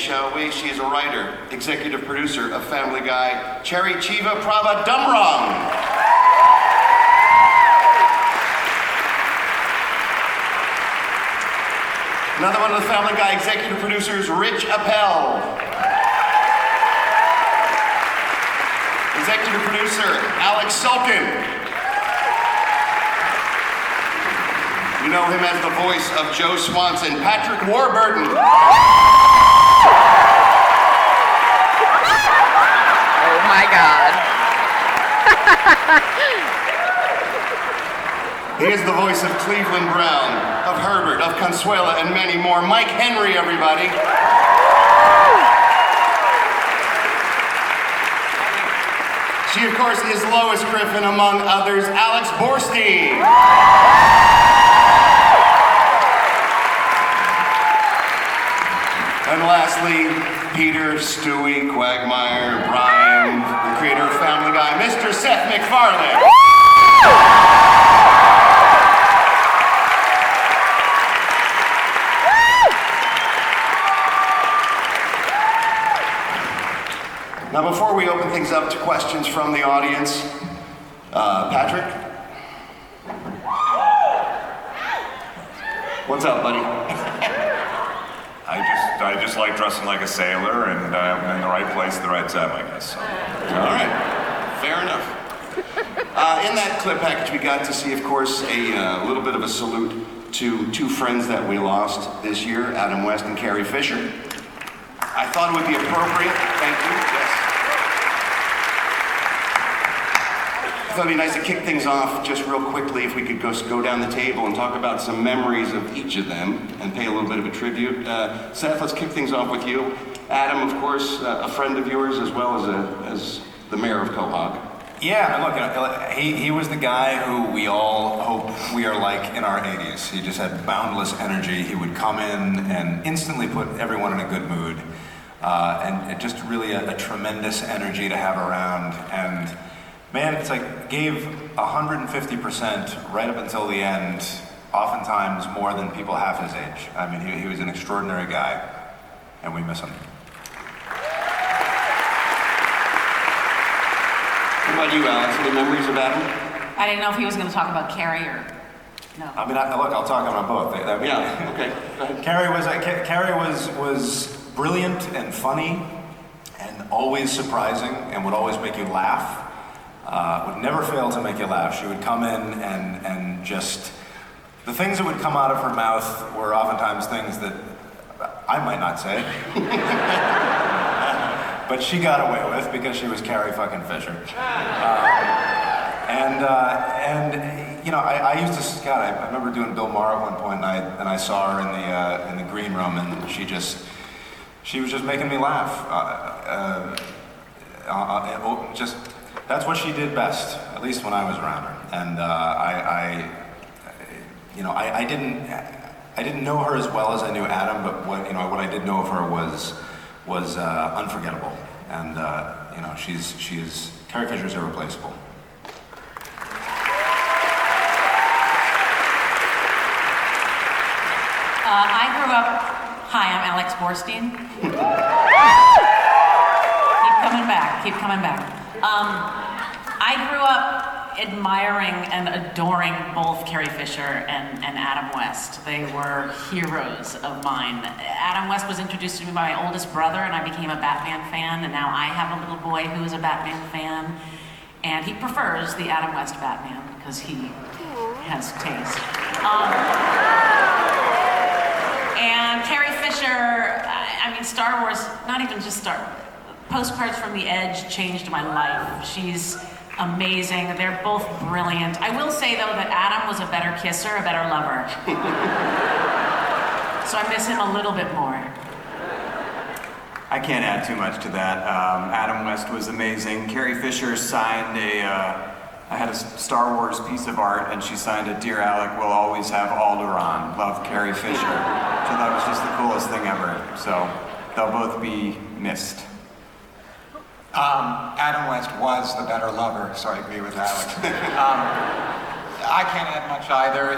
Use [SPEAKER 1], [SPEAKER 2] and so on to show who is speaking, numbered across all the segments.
[SPEAKER 1] shall we? She is a writer, executive producer of Family Guy, Cherry Chiva Prava Dumrong. Another one of the Family Guy executive producers, Rich Appel. Executive producer, Alec Sulkin. You know him as the voice of Joe Swanson, Patrick Warburton.
[SPEAKER 2] Oh my God.
[SPEAKER 1] He is the voice of Cleveland Brown, of Herbert, of Consuela, and many more. Mike Henry, everybody. She, of course, is Lois Griffin, among others, Alex Borstein. And lastly, Peter, Stewie, Quagmire, Brian, the creator of Family Guy, Mr. Seth MacFarlane. Now, before we open things up to questions from the audience, Patrick? What's up, buddy?
[SPEAKER 3] I just like dressing like a sailor, and I'm in the right place at the right time, I guess. So.
[SPEAKER 1] All right, fair enough. In that clip package, we got to see, of course, a little bit of a salute to two friends that we lost this year, Adam West and Carrie Fisher. I thought it would be appropriate, thank you, yes. I thought it'd be nice to kick things off just real quickly if we could go down the table and talk about some memories of each of them and pay a little bit of a tribute. Seth, let's kick things off with you. Adam, of course, a friend of yours as well as the mayor of Quahog.
[SPEAKER 4] Yeah, look, he was the guy who we all hope we are like in our 80s. He just had boundless energy. He would come in and instantly put everyone in a good mood. And just really a tremendous energy to have around. And man, it's like gave 150% right up until the end, oftentimes more than people half his age. I mean, he was an extraordinary guy, and we miss him.
[SPEAKER 1] What about you, Alex? Any memories of Adam?
[SPEAKER 5] I didn't know if he was going to talk about Carrie or no.
[SPEAKER 4] I mean, look, I'll talk about both.
[SPEAKER 1] Yeah, okay. Go ahead.
[SPEAKER 4] Carrie was brilliant and funny, and always surprising, and would always make you laugh. Would never fail to make you laugh. She would come in and just, the things that would come out of her mouth were oftentimes things that I might not say. But she got away with because she was Carrie fucking Fisher. You know, I used to, God, I remember doing Bill Maher at one point, and I saw her in the green room, and she was just making me laugh. That's what she did best, at least when I was around her. And I didn't know her as well as I knew Adam, but what I did know of her was unforgettable. And Carrie Fisher's irreplaceable.
[SPEAKER 5] I grew up, hi, I'm Alex Borstein. Keep coming back. I grew up admiring and adoring both Carrie Fisher and Adam West. They were heroes of mine. Adam West was introduced to me by my oldest brother, and I became a Batman fan, and now I have a little boy who is a Batman fan, and he prefers the Adam West Batman because he has taste. And Carrie Fisher, I mean, Star Wars, not even just Star Wars, Postcards from the Edge changed my life. She's amazing. They're both brilliant. I will say, though, that Adam was a better kisser, a better lover. So I miss him a little bit more.
[SPEAKER 6] I can't add too much to that. Adam West was amazing. Carrie Fisher signed I had a Star Wars piece of art, and she signed it, "Dear Alec, we'll always have Alderaan. Love, Carrie Fisher." So that was just the coolest thing ever. So they'll both be missed.
[SPEAKER 7] Adam West was the better lover, so I agree with Alex. I can't add much either.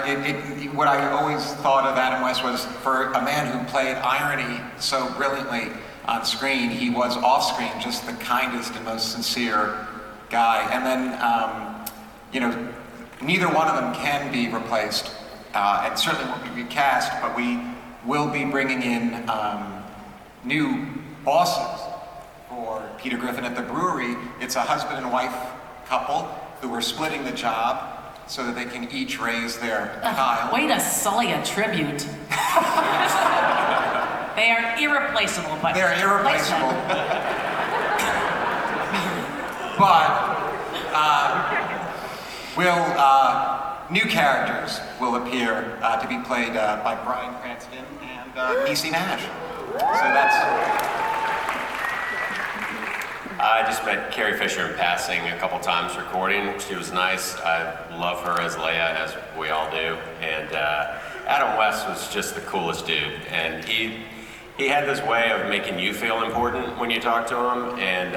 [SPEAKER 7] What I always thought of Adam West was, for a man who played irony so brilliantly, on screen. He was off screen just the kindest and most sincere guy. And then, neither one of them can be replaced, and certainly won't be recast, but we will be bringing in new bosses for Peter Griffin at the brewery. It's a husband and wife couple who are splitting the job so that they can each raise their child.
[SPEAKER 5] Way to sully a tribute. They are irreplaceable, but
[SPEAKER 7] They're
[SPEAKER 5] replace them.
[SPEAKER 7] irreplaceable. But new characters will appear to be played by Bryan Cranston and Niecy Nash. So that's.
[SPEAKER 8] I just met Carrie Fisher in passing a couple times recording. She was nice. I love her as Leia, as we all do. And Adam West was just the coolest dude. And he had this way of making you feel important when you talk to him. And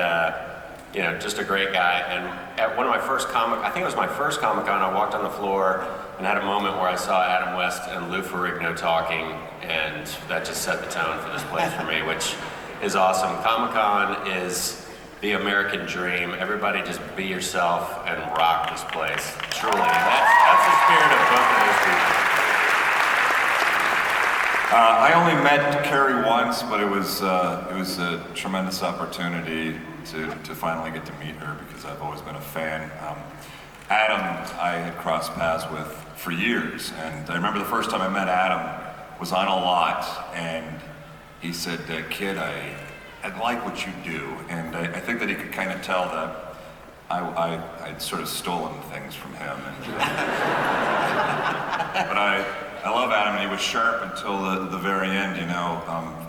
[SPEAKER 8] just a great guy. And at one of my first I think it was my first Comic-Con, I walked on the floor and had a moment where I saw Adam West and Lou Ferrigno talking, and that just set the tone for this place for me, which is awesome. Comic-Con is the American dream. Everybody just be yourself and rock this place, truly. And that's the spirit of both of those people.
[SPEAKER 3] I only met Carrie once, but it was a tremendous opportunity to finally get to meet her because I've always been a fan. Adam, I had crossed paths with for years, and I remember the first time I met Adam was on a lot, and he said, "Kid, I like what you do," and I think that he could kind of tell that I'd sort of stolen things from him. But I love Adam, and he was sharp until the very end.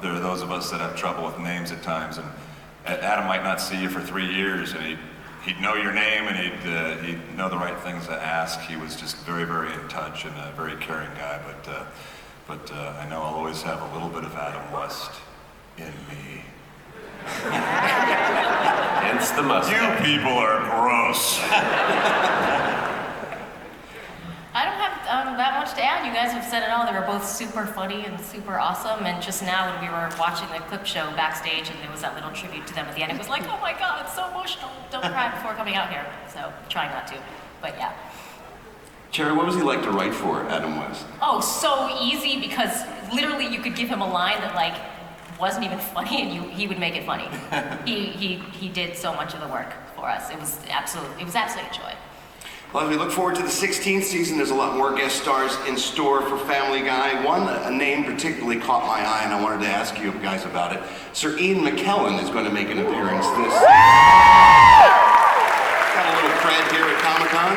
[SPEAKER 3] There are those of us that have trouble with names at times, and Adam might not see you for 3 years, and he'd know your name, and he'd know the right things to ask. He was just very, very in touch and a very caring guy. But I know I'll always have a little bit of Adam West in me.
[SPEAKER 8] Hence the mustache.
[SPEAKER 3] You people are gross.
[SPEAKER 9] I don't have that much to add. You guys have said it all. They were both super funny and super awesome. And just now when we were watching the clip show backstage and there was that little tribute to them at the end, it was like, oh my God, it's so emotional. Don't cry before coming out here. So try not to, but yeah.
[SPEAKER 1] Cherry, what was he like to write for, Adam West?
[SPEAKER 9] Oh, so easy, because literally you could give him a line that wasn't even funny and he would make it funny. He did so much of the work for us. It was absolutely a joy.
[SPEAKER 1] Well, as we look forward to the 16th season, there's a lot more guest stars in store for Family Guy. A name particularly caught my eye, and I wanted to ask you guys about it. Sir Ian McKellen is going to make an appearance this got a little cred here at Comic-Con.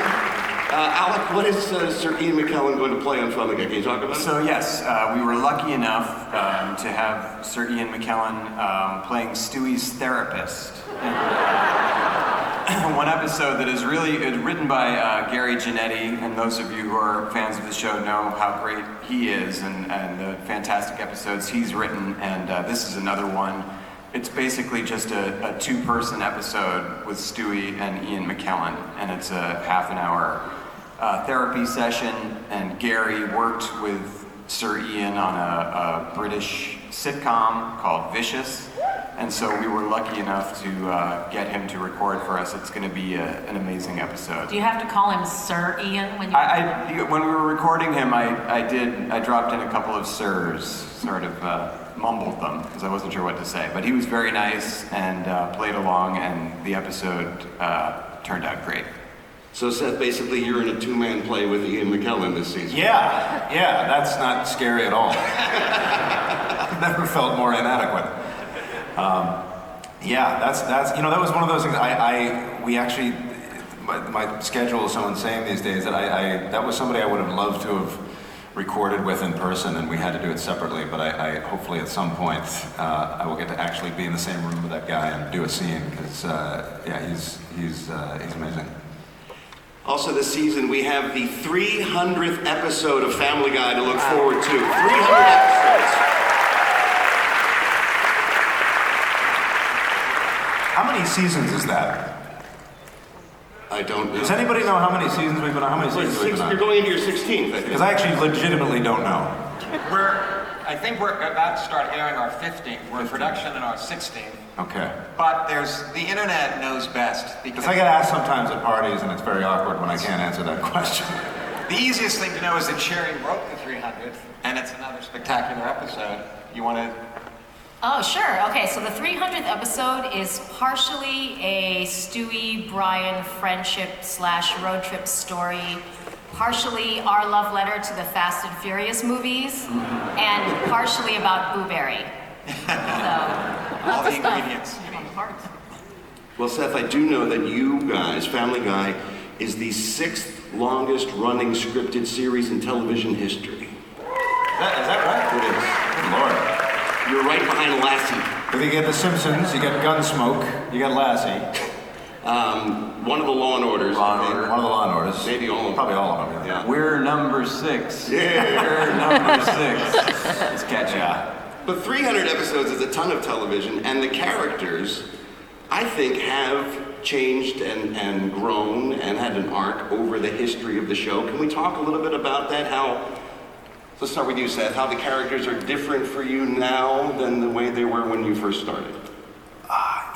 [SPEAKER 1] Alec, what is Sir Ian McKellen going to play on Family Guy? Can you talk about it?
[SPEAKER 6] So yes, we were lucky enough to have Sir Ian McKellen playing Stewie's therapist. One episode that is written by Gary Giannetti, and those of you who are fans of the show know how great he is and the fantastic episodes he's written, and this is another one. It's basically just a two-person episode with Stewie and Ian McKellen, and it's a half an hour therapy session, and Gary worked with Sir Ian on a British sitcom called Vicious, and so we were lucky enough to get him to record for us. It's going to be an amazing episode.
[SPEAKER 5] Do you have to call him Sir Ian when you?
[SPEAKER 6] When we were recording him, I dropped in a couple of sirs, sort of mumbled them because I wasn't sure what to say. But he was very nice and played along, and the episode turned out great.
[SPEAKER 1] So Seth, basically you're in a two-man play with Ian McKellen this season.
[SPEAKER 4] Yeah, that's not scary at all. I've never felt more inadequate. That's that was one of those things. We actually, my schedule is so insane these days that that was somebody I would have loved to have recorded with in person, and we had to do it separately. But I hopefully at some point I will get to actually be in the same room with that guy and do a scene because he's amazing.
[SPEAKER 1] Also this season, we have the 300th episode of Family Guy to look forward to. 300 episodes.
[SPEAKER 4] How many seasons is that?
[SPEAKER 1] I don't know.
[SPEAKER 4] Does anybody know how many seasons we've been on? How many seasons we've been on?
[SPEAKER 1] You're going into your 16th, I think.
[SPEAKER 4] Because I actually legitimately don't know.
[SPEAKER 7] We're I think we're about to start airing our 15th. We're in production in our 16th.
[SPEAKER 4] Okay.
[SPEAKER 7] But the internet knows best.
[SPEAKER 4] Because I get asked sometimes at parties, and it's very awkward when I can't answer that question.
[SPEAKER 7] The easiest thing to know is that Sherry wrote the 300th, and it's another spectacular episode. You want to?
[SPEAKER 9] Oh, sure. Okay, so the 300th episode is partially a Stewie Brian friendship / road trip story, partially our love letter to the Fast and Furious movies, and partially about Blueberry. So,
[SPEAKER 7] All the ingredients.
[SPEAKER 1] Well, Seth, I do know that you guys, Family Guy, is the 6th longest running scripted series in television history.
[SPEAKER 4] Is that right?
[SPEAKER 1] It is.
[SPEAKER 4] Good Lord.
[SPEAKER 1] You're right behind Lassie.
[SPEAKER 4] If you get The Simpsons, you get Gunsmoke, you get Lassie.
[SPEAKER 1] One of the Law and Orders.
[SPEAKER 4] One of the Law and Orders.
[SPEAKER 1] Maybe all of them.
[SPEAKER 4] Probably all of them, yeah.
[SPEAKER 6] We're number 6.
[SPEAKER 1] Yeah.
[SPEAKER 6] We're number 6. It's catchy.
[SPEAKER 1] But 300 episodes is a ton of television, and the characters, I think, have changed and grown and had an arc over the history of the show. Can we talk a little bit about that? Let's start with you, Seth. How the characters are different for you now than the way they were when you first started?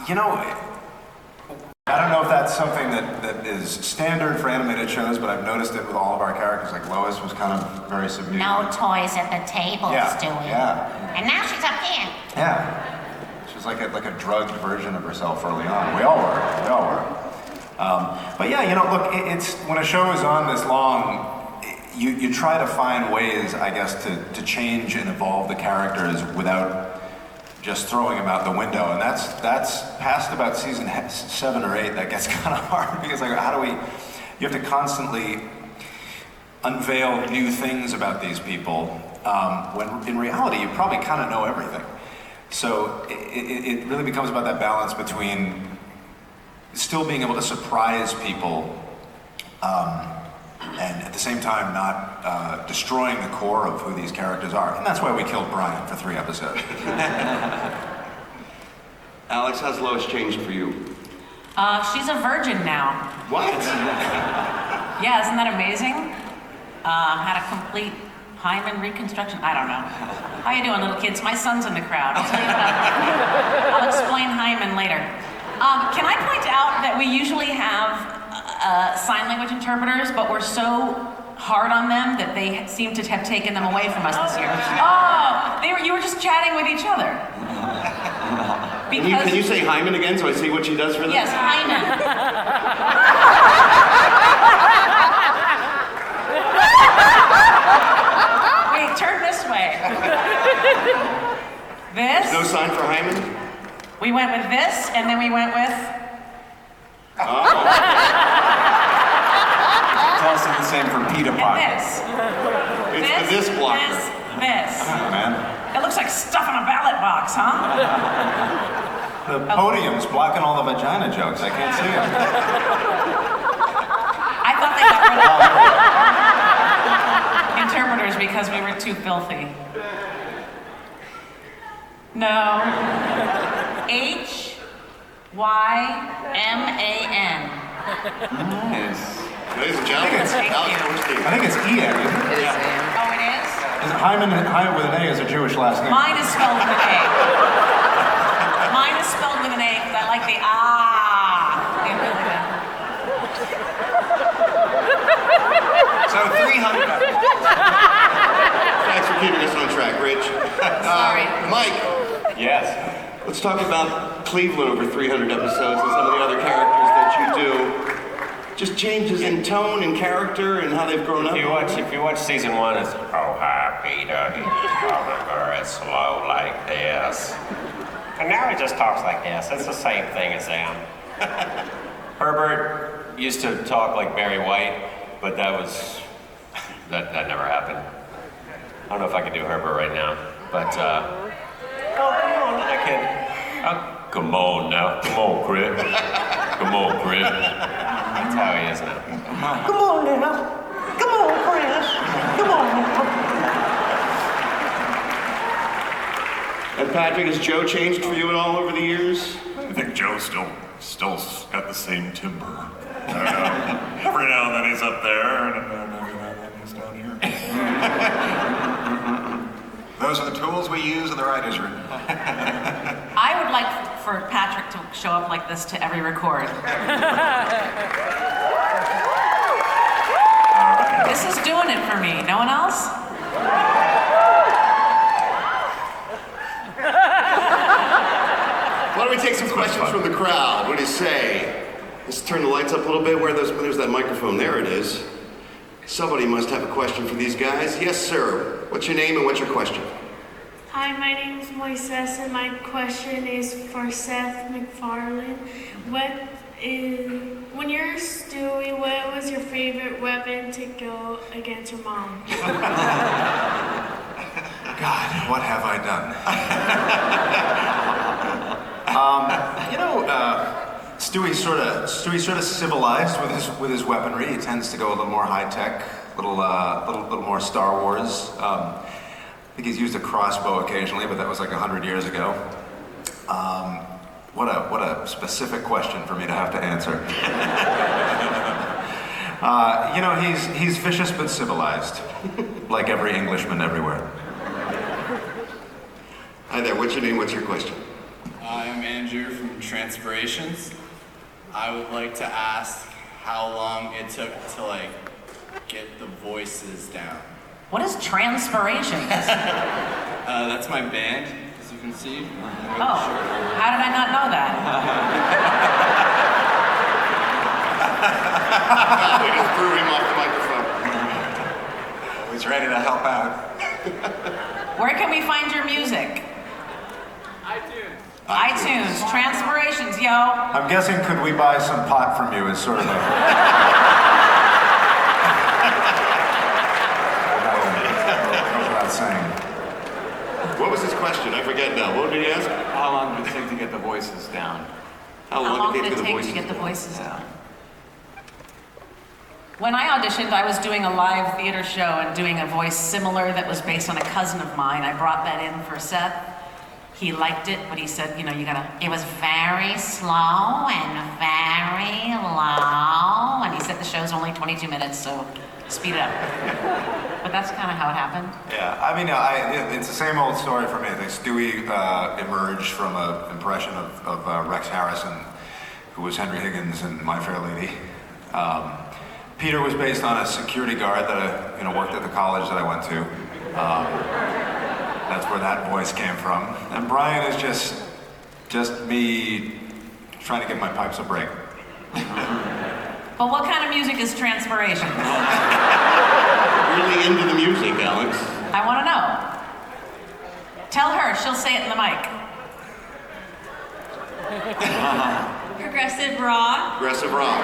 [SPEAKER 4] You know, I don't know if that's something that is standard for animated shows, but I've noticed it with all of our characters. Like Lois was kind of very subdued.
[SPEAKER 10] No toys at the table, Stewie.
[SPEAKER 4] Yeah.
[SPEAKER 10] And now she's up here.
[SPEAKER 4] Yeah. She was like a drugged version of herself early on. We all were. But yeah, you know, look, it's when a show is on this long, you try to find ways, I guess, to change and evolve the characters without just throwing them out the window. And that's past about season 7 or 8 that gets kind of hard, because like, you have to constantly unveil new things about these people, when in reality you probably kind of know everything. So it really becomes about that balance between still being able to surprise people, and at the same time not destroying the core of who these characters are. And that's why we killed Brian for 3 episodes.
[SPEAKER 1] Alex, how's Lois changed for you?
[SPEAKER 5] She's a virgin now.
[SPEAKER 1] What?
[SPEAKER 5] Yeah, isn't that amazing? Had a complete hymen reconstruction. I don't know. How you doing, little kids? My son's in the crowd. I'll tell you about. I'll explain hymen later. Can I point out that we usually have sign language interpreters, but we're so hard on them that they seem to have taken them away from us this year. Oh, you were just chatting with each other.
[SPEAKER 1] Can you say hymen again so I see what she does for them?
[SPEAKER 5] Yes, hymen. Wait, turn this way. This.
[SPEAKER 1] No sign for hymen?
[SPEAKER 5] We went with this, and then we went with...
[SPEAKER 6] It's also the same for Pita Pie.
[SPEAKER 5] This.
[SPEAKER 1] It's the this blocker.
[SPEAKER 5] This.
[SPEAKER 4] Oh, man.
[SPEAKER 5] It looks like stuff in a ballot box, huh?
[SPEAKER 4] The podium's blocking all the vagina jokes. I can't see them.
[SPEAKER 5] I thought they got rid of interpreters because we were too filthy. No. H-Y-M-A-N.
[SPEAKER 6] Nice.
[SPEAKER 1] Ladies and gentlemen, Alex Borstein.
[SPEAKER 4] I think it's E.N. isn't it?
[SPEAKER 2] It is him.
[SPEAKER 5] Oh, it is?
[SPEAKER 4] Hymen with an A is a Jewish last name.
[SPEAKER 5] Mine is spelled with an A. Mine is spelled with an A because I like the
[SPEAKER 7] So 300.
[SPEAKER 1] Thanks for keeping us on track, Rich.
[SPEAKER 5] Sorry.
[SPEAKER 1] Mike,
[SPEAKER 3] Yes.
[SPEAKER 1] let's talk about Cleveland over 300 episodes and some of the other characters that you do. Just changes in tone and character and how they've grown up.
[SPEAKER 8] If you watch season 1, it's oh hi Peter, he talking very slow like this, and now he just talks like this. It's the same thing as them. Herbert used to talk like Barry White, but that never happened. I don't know if I can do Herbert right now, but oh come on, I can. Oh, come on now, come on, Chris. Come on, Chris. That's how he is now.
[SPEAKER 1] Come on now. Come on, Chris. Come on now. And Patrick, has Joe changed for you at all over the years?
[SPEAKER 3] I think Joe still got the same timber. Every now and then he's up there, and every now and then he's down here.
[SPEAKER 7] Those are the tools we use in the writer's room.
[SPEAKER 5] I would like for Patrick to show up like this to every record. This is doing it for me. No one else?
[SPEAKER 1] Why don't we take some questions from the crowd? What do you say? Let's turn the lights up a little bit. There's that microphone. There it is. Somebody must have a question for these guys. Yes, sir. What's your name and what's your question?
[SPEAKER 11] Hi, my name is Moises, and my question is for Seth MacFarlane. When you're Stewie, what was your favorite weapon to go against your mom?
[SPEAKER 4] God, what have I done? Stewie's sort of civilized with his weaponry. He tends to go a little more high tech, little more Star Wars. I think he's used a crossbow occasionally, but that was like 100 years ago. What a specific question for me to have to answer. He's vicious but civilized, like every Englishman everywhere.
[SPEAKER 1] Hi there. What's your name? What's your question?
[SPEAKER 12] I'm Andrew from Transpirations. I would like to ask how long it took to get the voices down.
[SPEAKER 5] What is Transpirations?
[SPEAKER 12] That's my band, as you can see.
[SPEAKER 5] Oh, how did I not know that?
[SPEAKER 1] We just threw him off the microphone.
[SPEAKER 7] Always ready to help out.
[SPEAKER 5] Where can we find your music? iTunes, Transpirations, yo.
[SPEAKER 4] I'm guessing, could we buy some pot from you as sort of a... without saying.
[SPEAKER 1] What was his question? I forget now. What did he ask?
[SPEAKER 6] How long did it take to get the voices down?
[SPEAKER 5] How long did it take to get the voices down? When I auditioned, I was doing a live theater show and doing a voice similar that was based on a cousin of mine. I brought that in for Seth. He liked it, but he said, it was very slow and very low. And he said the show's only 22 minutes, so speed it up. But that's kind of how it happened.
[SPEAKER 4] Yeah, it's the same old story for me. I think Stewie emerged from an impression of Rex Harrison, who was Henry Higgins in My Fair Lady. Peter was based on a security guard that worked at the college that I went to. That's where that voice came from. And Brian is just me trying to give my pipes a break.
[SPEAKER 5] But what kind of music is Transpirations?
[SPEAKER 1] Really into the music, Alex.
[SPEAKER 5] I want to know. Tell her, she'll say it in the mic.
[SPEAKER 11] Progressive rock.
[SPEAKER 1] Progressive rock.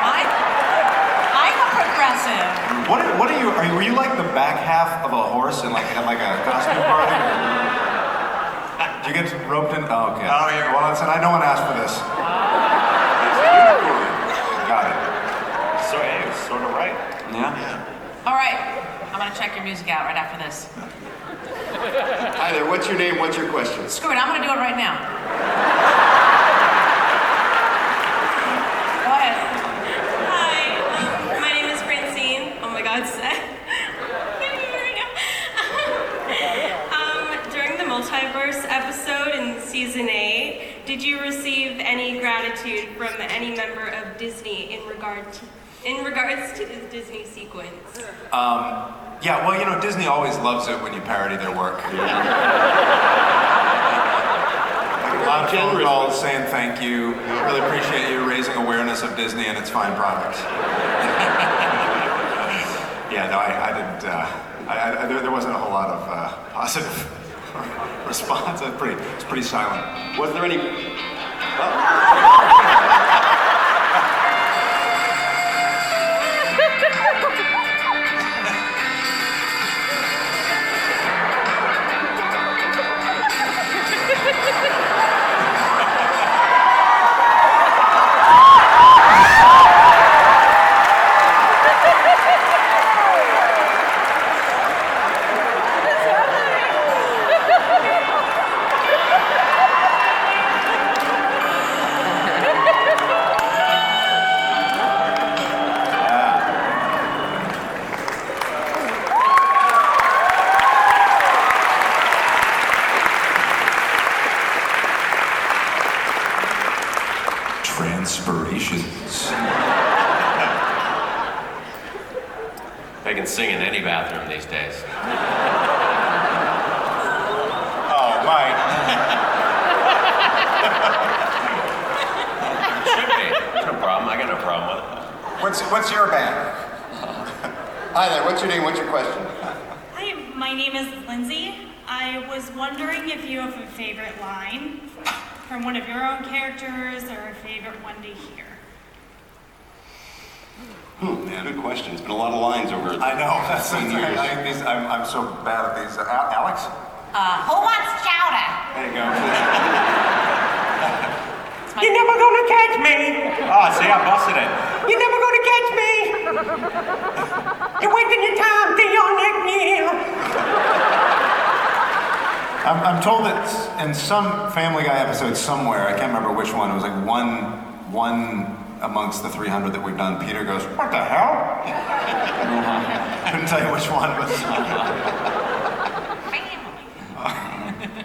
[SPEAKER 5] I'm a progressive.
[SPEAKER 4] What are you? Were you like the back half of a horse in like a costume party? Did you get roped in? Oh, okay.
[SPEAKER 7] Oh, yeah.
[SPEAKER 4] Well, I no one asked for this. Got it.
[SPEAKER 3] So hey, it's sort of right.
[SPEAKER 4] Yeah.
[SPEAKER 5] All right, I'm gonna check your music out right after this.
[SPEAKER 1] Hi there. What's your name? What's your question?
[SPEAKER 5] Screw it, I'm gonna do it right now. Go ahead.
[SPEAKER 11] Hi, my name is Francine. Oh my God, Seth. During the multiverse episode in season 8, did you receive any gratitude from any member of Disney in regards to the Disney sequence?
[SPEAKER 4] Yeah, well, Disney always loves it when you parody their work. A lot of phone calls saying thank you. Really appreciate you raising awareness of Disney and its fine products. Yeah, no, I didn't. There wasn't a whole lot of positive response. It's pretty silent.
[SPEAKER 1] Was there any?
[SPEAKER 4] transpirations.
[SPEAKER 8] They can sing in any bathroom these days.
[SPEAKER 4] Oh, Mike.
[SPEAKER 8] Should be. No problem. I got no problem with it.
[SPEAKER 4] What's your band?
[SPEAKER 1] Hi there, what's your name? What's your question?
[SPEAKER 13] Hi, my name is Lindsay. I was wondering if you have a favorite line from one of your own characters or a favorite one to hear.
[SPEAKER 1] Good question. It's been a lot of lines over
[SPEAKER 4] I know, that's the
[SPEAKER 1] 15
[SPEAKER 4] thing.
[SPEAKER 1] years.
[SPEAKER 4] I'm so bad at these. Alex?
[SPEAKER 10] Who wants chowder?
[SPEAKER 4] There you go.
[SPEAKER 5] You're never gonna catch me.
[SPEAKER 7] Oh, see, I busted it.
[SPEAKER 5] You're never gonna catch me. You're wasting your time till your neck kneel.
[SPEAKER 4] I'm told that in some Family Guy episode somewhere, I can't remember which one, it was like one amongst the 300 that we've done, Peter goes, "What the hell?" Couldn't tell you which one, but...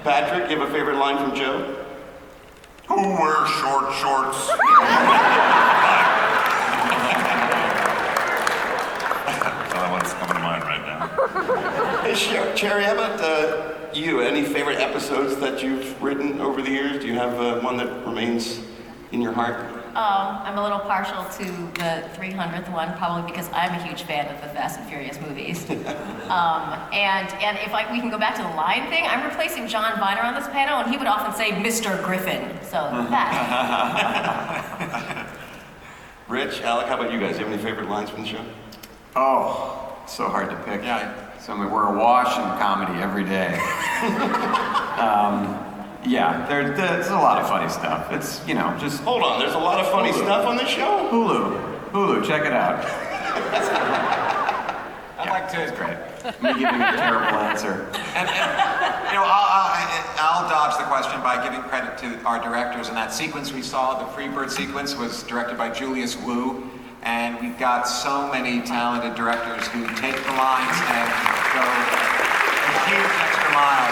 [SPEAKER 1] Patrick, you have a favorite line from Joe?
[SPEAKER 3] Who wears short shorts? That one's coming to mind right now.
[SPEAKER 1] Hey, Cherry, how about you? Any favorite episodes that you've written over the years? Do you have one that remains in your heart?
[SPEAKER 9] I'm a little partial to the 300th one, probably because I'm a huge fan of the Fast and Furious movies. And if we can go back to the line thing, I'm replacing John Viener on this panel, and he would often say Mr. Griffin. So that.
[SPEAKER 1] Rich, Alec, how about you guys? Do you have any favorite lines from the show?
[SPEAKER 6] Oh, so hard to pick.
[SPEAKER 7] Yeah.
[SPEAKER 6] So we're awash in comedy every day. Yeah, there's a lot of funny stuff. It's, just...
[SPEAKER 1] Hold on, there's a lot of funny stuff on the show?
[SPEAKER 6] Hulu, check it out.
[SPEAKER 7] I'd like to.
[SPEAKER 6] It's great. Me giving a terrible answer.
[SPEAKER 7] And I'll dodge the question by giving credit to our directors. And that sequence we saw, the Freebird sequence, was directed by Julius Wu. And we've got so many talented directors who take the lines and go a huge extra mile.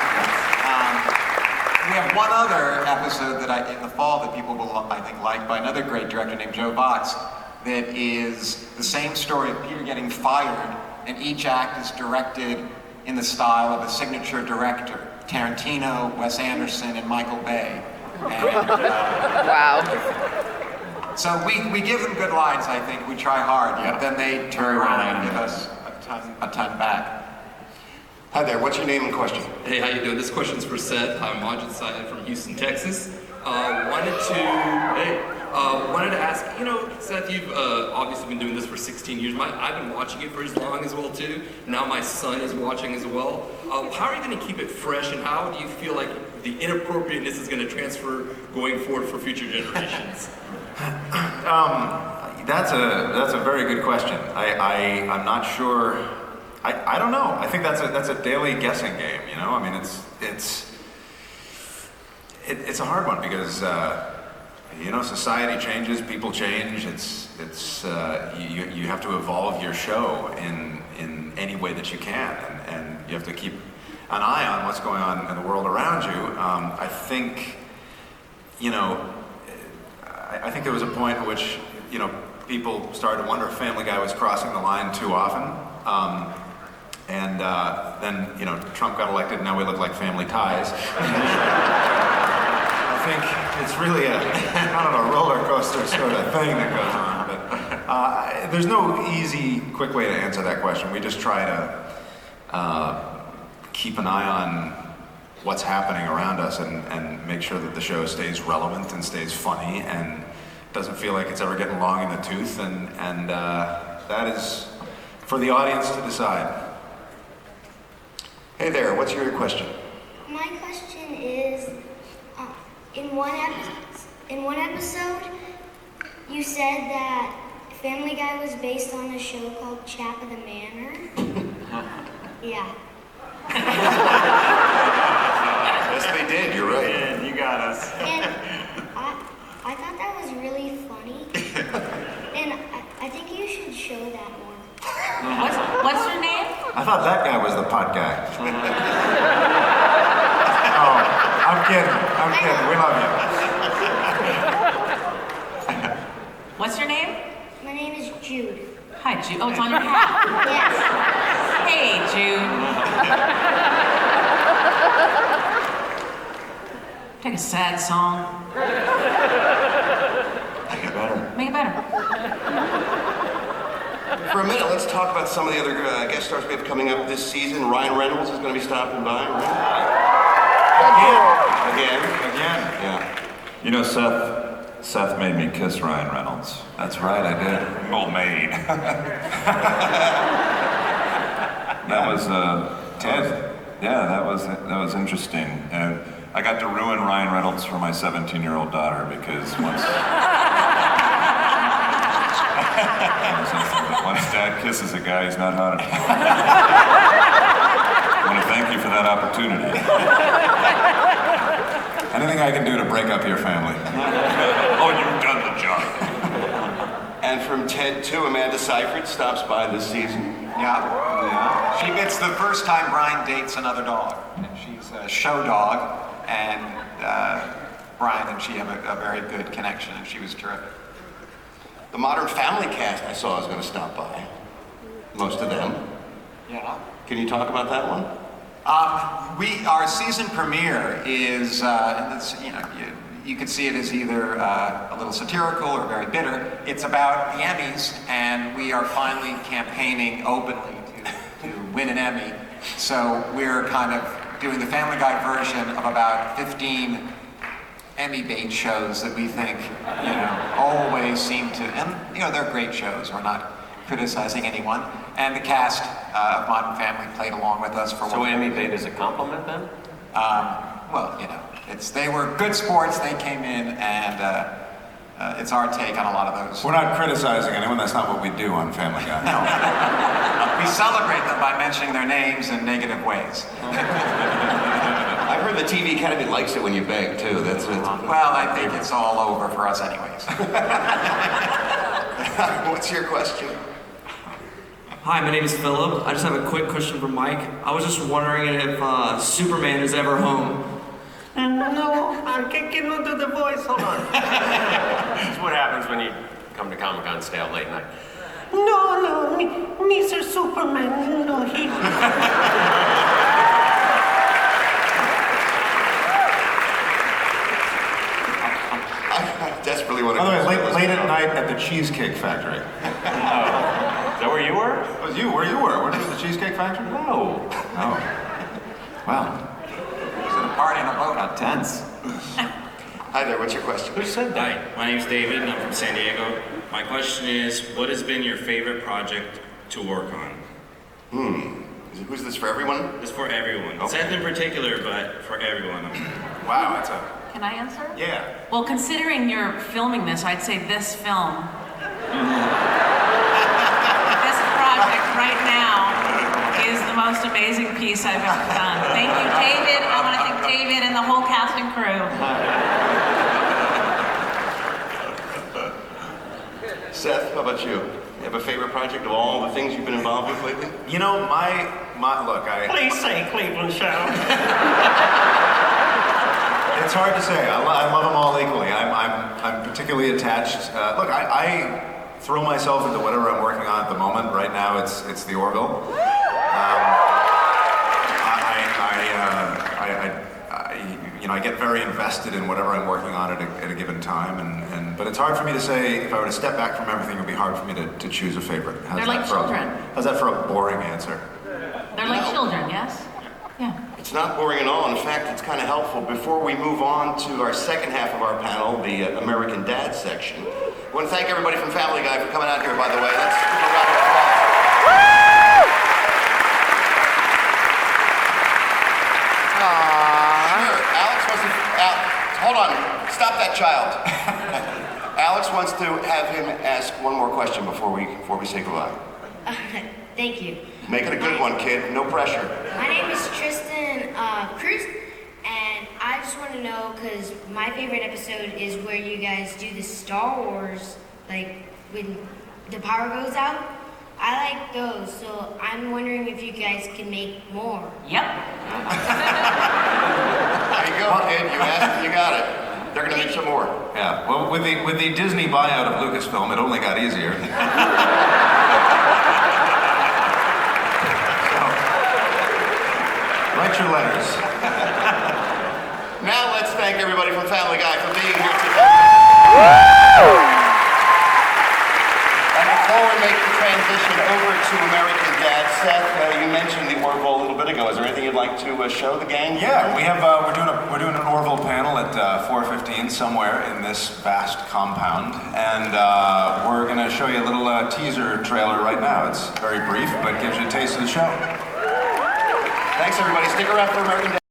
[SPEAKER 7] We have one other episode that in the fall that people will, I think, like, by another great director named Joe Box, that is the same story of Peter getting fired, and each act is directed in the style of a signature director: Tarantino, Wes Anderson, and Michael Bay. And,
[SPEAKER 2] Wow.
[SPEAKER 7] so we give them good lines, I think. We try hard, but then they turn around and give us a ton back.
[SPEAKER 1] Hi there, what's your name and question?
[SPEAKER 14] Hey, how you doing? This question's for Seth. I'm Majid Syed from Houston, Texas. Wanted to ask, Seth, you've obviously been doing this for 16 years. I've been watching it for as long as well, too. Now my son is watching as well. How are you going to keep it fresh, and how do you feel like the inappropriateness is going to transfer going forward for future generations?
[SPEAKER 4] That's a very good question. I'm not sure. I don't know. I think that's a daily guessing game. I mean, it's a hard one because society changes, people change. You have to evolve your show in any way that you can, and you have to keep an eye on what's going on in the world around you. I think there was a point at which people started to wonder if Family Guy was crossing the line too often. And then, Trump got elected, and now we look like Family Ties. I think it's really a roller coaster sort of thing that goes on. But there's no easy, quick way to answer that question. We just try to keep an eye on what's happening around us and make sure that the show stays relevant and stays funny and doesn't feel like it's ever getting long in the tooth. And that is for the audience to decide.
[SPEAKER 1] Hey there, what's your question?
[SPEAKER 15] My question is, in one episode, you said that Family Guy was based on a show called Chap of the Manor. Yeah.
[SPEAKER 4] Yes, they did. You're right.
[SPEAKER 6] Yeah, you got us.
[SPEAKER 15] And I thought that was really funny, and I think you should show that more.
[SPEAKER 5] What's your name?
[SPEAKER 4] I thought that guy was the pot guy. Oh, I'm kidding. We love you.
[SPEAKER 5] What's your name?
[SPEAKER 15] My name is Jude.
[SPEAKER 5] Hi, Jude. Oh, it's on your hat.
[SPEAKER 15] Yes.
[SPEAKER 5] Hey, Jude. Take a sad song.
[SPEAKER 1] Make it better.
[SPEAKER 5] Make it better.
[SPEAKER 1] For a minute, let's talk about some of the other guest stars we have coming up this season. Ryan Reynolds is going to be stopping by, right? Again? Yeah.
[SPEAKER 3] You know, Seth made me kiss Ryan Reynolds.
[SPEAKER 4] That's right, I did.
[SPEAKER 3] Well made. That was that was interesting. And I got to ruin Ryan Reynolds for my 17-year-old daughter because once Dad kisses a guy, he's not hot enough. I want to thank you for that opportunity.
[SPEAKER 4] Anything I can do to break up your family?
[SPEAKER 3] Oh, you've done the job.
[SPEAKER 1] And from Ted 2, Amanda Seyfried stops by this season.
[SPEAKER 7] Yeah. She gets the first time Brian dates another dog. And she's a show dog, and Brian and she have a very good connection, and she was terrific.
[SPEAKER 1] The Modern Family cast I saw is going to stop by. Most of them.
[SPEAKER 7] Yeah.
[SPEAKER 1] Can you talk about that one?
[SPEAKER 7] Our season premiere is, you could see it as either a little satirical or very bitter. It's about the Emmys, and we are finally campaigning openly to win an Emmy. So we're kind of doing the Family Guy version of about 15 Emmy bait shows that we think, always seem to, and they're great shows. We're not criticizing anyone. And the cast of Modern Family played along with us for.
[SPEAKER 8] So Emmy bait is a compliment then?
[SPEAKER 7] They were good sports. They came in, and it's our take on a lot of those.
[SPEAKER 4] We're not criticizing anyone. That's not what we do on Family Guy.
[SPEAKER 7] No. We celebrate them by mentioning their names in negative ways.
[SPEAKER 1] I've heard the TV Academy likes it when you beg too. That's it.
[SPEAKER 7] Well, I think it's all over for us anyways.
[SPEAKER 1] What's your question?
[SPEAKER 16] Hi, my name is Philip. I just have a quick question for Mike. I was just wondering if Superman is ever home.
[SPEAKER 8] No, I can't get into the voice. Hold on. That's what happens when you come to Comic-Con, stay out late night.
[SPEAKER 10] No, Mr. Superman, no, he...
[SPEAKER 1] I desperately want to.
[SPEAKER 4] By the way, late at night at the Cheesecake Factory.
[SPEAKER 8] Is that where you were?
[SPEAKER 4] It was you. Where you were? Weren't you at the Cheesecake Factory?
[SPEAKER 8] No.
[SPEAKER 4] Oh. Wow.
[SPEAKER 7] It's a party in a boat.
[SPEAKER 4] How tense.
[SPEAKER 1] Hi there. What's your question?
[SPEAKER 8] Who said that?
[SPEAKER 17] Hi, my name's David, and I'm from San Diego. My question is, what has been your favorite project to work on?
[SPEAKER 1] Who's this for everyone?
[SPEAKER 17] It's for everyone.
[SPEAKER 1] Okay.
[SPEAKER 17] Seth in particular, but for everyone.
[SPEAKER 4] Wow, that's a...
[SPEAKER 5] Can I answer?
[SPEAKER 4] Yeah.
[SPEAKER 5] Well, considering you're filming this, I'd say this film, this project right now, is the most amazing piece I've ever done. Thank you, David. I want to thank David and the whole cast and crew.
[SPEAKER 1] Seth, how about you? You have a favorite project of all the things you've been involved with lately?
[SPEAKER 4] You know, look,
[SPEAKER 10] Please say Cleveland Show.
[SPEAKER 4] It's hard to say. I love them all equally. I'm particularly attached. Look, I throw myself into whatever I'm working on at the moment. Right now, it's the Orville. I get very invested in whatever I'm working on at a given time, but it's hard for me to say. If I were to step back from everything, it would be hard for me to choose a favorite.
[SPEAKER 5] They're like children.
[SPEAKER 4] How's that for a boring answer?
[SPEAKER 5] They're like children, yes? Yeah.
[SPEAKER 1] It's not boring at all. In fact, it's kind of helpful. Before we move on to our second half of our panel, the American Dad section, I want to thank everybody from Family Guy for coming out here, by the way. Let's give a round of applause. Sure. Alex wants to... hold on. Stop that child. Alex wants to have him ask one more question before we say goodbye.
[SPEAKER 15] Thank you.
[SPEAKER 1] Make it a good one, kid. No pressure.
[SPEAKER 15] My name is Tristan Cruz, and I just want to know, because my favorite episode is where you guys do the Star Wars, like when the power goes out. I like those, so I'm wondering if you guys can make more.
[SPEAKER 5] Yep.
[SPEAKER 1] There you go, kid. You asked and you got it. They're We're going to make some more.
[SPEAKER 4] Yeah, well, with the Disney buyout of Lucasfilm, it only got easier. Write your letters.
[SPEAKER 1] Now let's thank everybody from Family Guy for being here today. And before we make the transition over to American Dad, Seth, you mentioned the Orville a little bit ago. Is there anything you'd like to show the gang?
[SPEAKER 4] Yeah, we have. We're doing an Orville panel at 4:15 somewhere in this vast compound, and we're going to show you a little teaser trailer right now. It's very brief, but gives you a taste of the show.
[SPEAKER 1] Thanks, everybody. Stick around for American Dad.